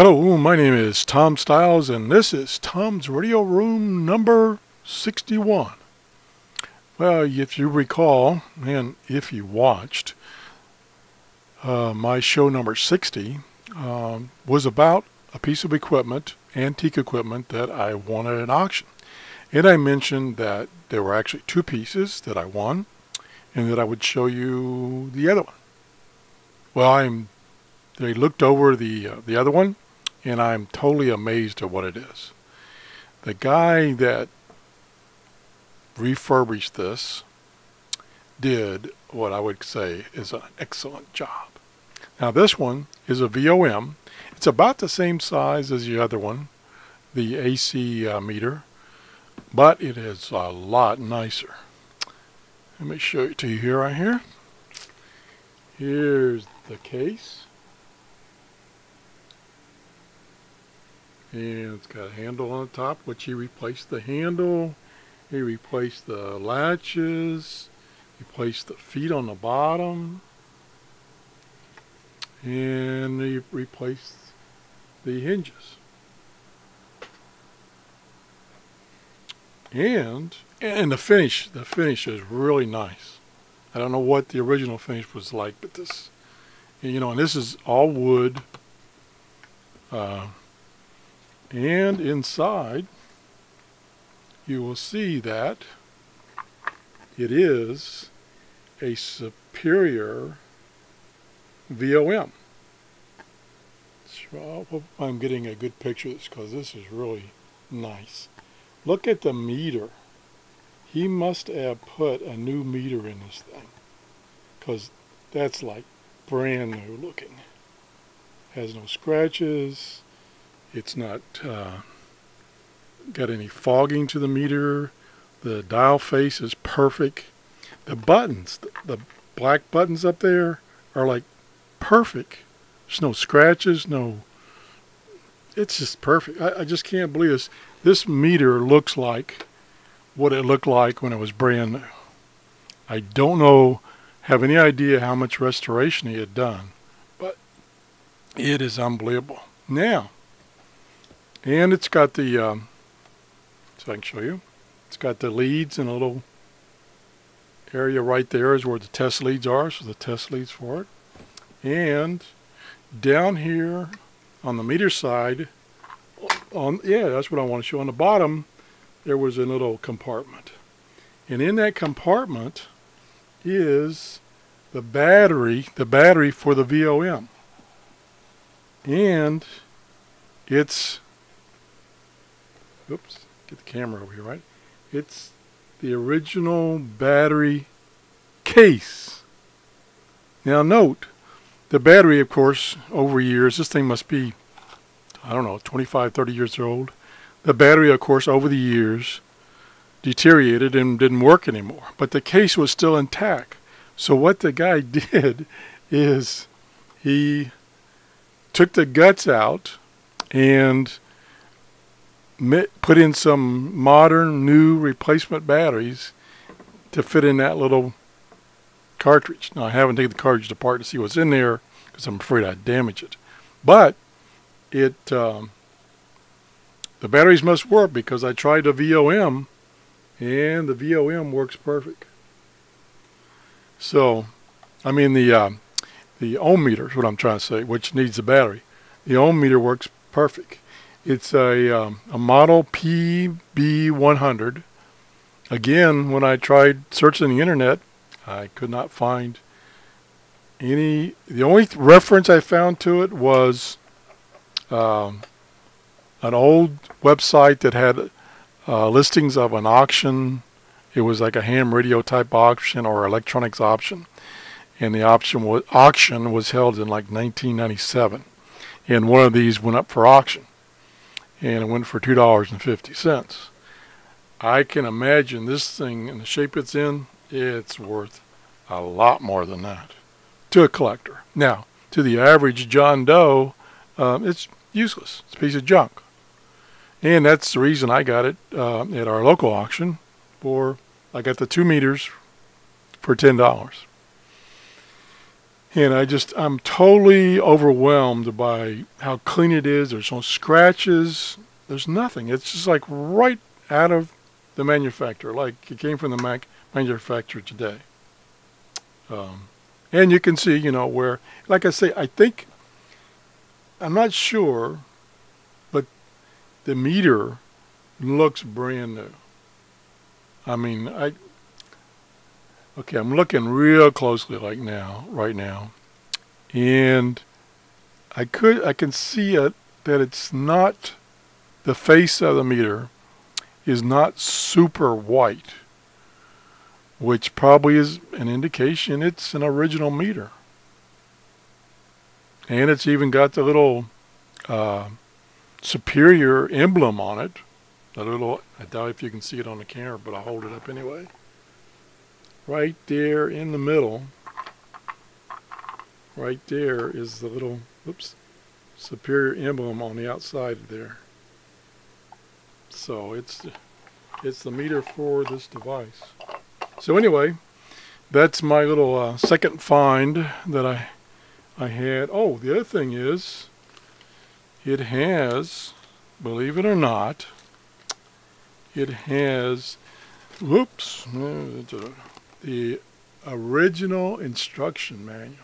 Hello, my name is Tom Stiles, and this is Tom's Radio Room number 61. Well, if you recall, and if you watched, my show number 60 was about a piece of equipment, antique equipment, that I won at an auction. And I mentioned that there were actually two pieces that I won, and that I would show you the other one. Well, they looked over the other one, and I'm totally amazed at what it is. The guy that refurbished this did what I would say is an excellent job. Now this one is a VOM. It's about the same size as the other one, the AC meter, but it is a lot nicer. Let me show it to you here, right here. Here's the case. And it's got a handle on the top, which he replaced the handle. He replaced the latches. He replaced the feet on the bottom. And he replaced the hinges. And the finish is really nice. I don't know what the original finish was like, but this, and this is all wood. And inside, you will see that it is a superior VOM. So I hope I'm getting a good picture of this, because this is really nice. Look at the meter. He must have put a new meter in this thing, because that's like brand new looking. Has no scratches. It's not got any fogging to the meter. The dial face is perfect. The buttons, the black buttons up there, are like perfect. There's no scratches, it's just perfect. I just can't believe this. This meter looks like what it looked like when it was brand new. I don't have any idea how much restoration he had done, but it is unbelievable. Now, and it's got the, so I can show you, it's got the leads, and a little area right there is where the test leads are, so the test leads for it. And down here on the meter side, that's what I want to show. On the bottom, there was a little compartment. And in that compartment is the battery for the VOM. And it's, oops, get the camera over here, right? It's the original battery case. Now note, the battery, of course, over years, this thing must be, I don't know, 25, 30 years old. The battery, of course, over the years deteriorated and didn't work anymore. But the case was still intact. So what the guy did is he took the guts out and put in some modern, new replacement batteries to fit in that little cartridge. Now, I haven't taken the cartridge apart to see what's in there, because I'm afraid I'd damage it. But the batteries must work, because I tried the VOM, and the VOM works perfect. So, I mean the ohm meter is what I'm trying to say, which needs the battery. The ohm meter works perfect. It's a model PB100. Again, when I tried searching the internet, I could not find any. The only reference I found to it was an old website that had listings of an auction. It was like a ham radio type auction or electronics auction, and the auction was held in like 1997, and one of these went up for auction, and it went for $2.50. I can imagine this thing in the shape it's in, it's worth a lot more than that to a collector. Now, to the average John Doe, it's useless. It's a piece of junk. And that's the reason I got it at our local auction. I got the 2 meters for $10. And I'm totally overwhelmed by how clean it is. There's no scratches. There's nothing. It's just like right out of the manufacturer, like it came from the manufacturer today. And you can see, you know, where, like I say, I'm not sure, but the meter looks brand new. I mean, okay, I'm looking real closely right now, and I can see it that it's not, the face of the meter is not super white, which probably is an indication it's an original meter. And it's even got the little superior emblem on it. The little, I doubt if you can see it on the camera, but I'll hold it up anyway. Right there in the middle, right there is the little, superior emblem on the outside there. So it's the meter for this device. So anyway, that's my little second find that I had. Oh, the other thing is, it has, believe it or not, it has, the original instruction manual.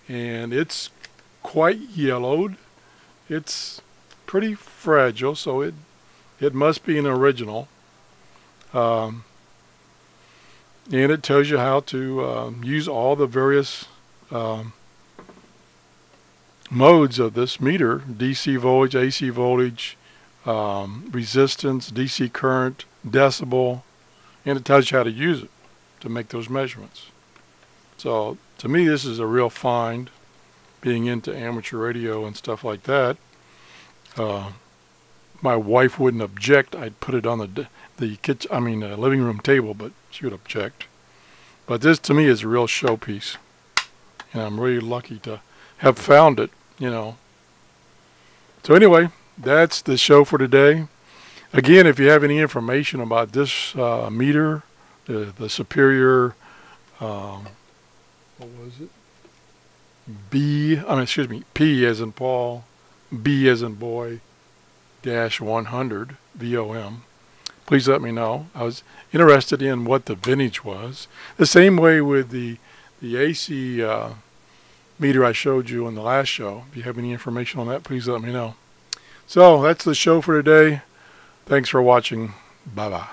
And it's quite yellowed. It's pretty fragile, so it must be an original. And it tells you how to use all the various modes of this meter: DC voltage, AC voltage, resistance, DC current, decibel, and it tells you how to use it to make those measurements. So to me, this is a real find, being into amateur radio and stuff like that. My wife wouldn't object. I'd put it on the living room table, but she would object. But this to me is a real showpiece, and I'm really lucky to have found it, you know. So anyway, that's the show for today. Again, if you have any information about this meter, the superior, what was it? P as in Paul, B as in boy, -100 VOM. Please let me know. I was interested in what the vintage was. The same way with the AC meter I showed you in the last show. If you have any information on that, please let me know. So that's the show for today. Thanks for watching. Bye-bye.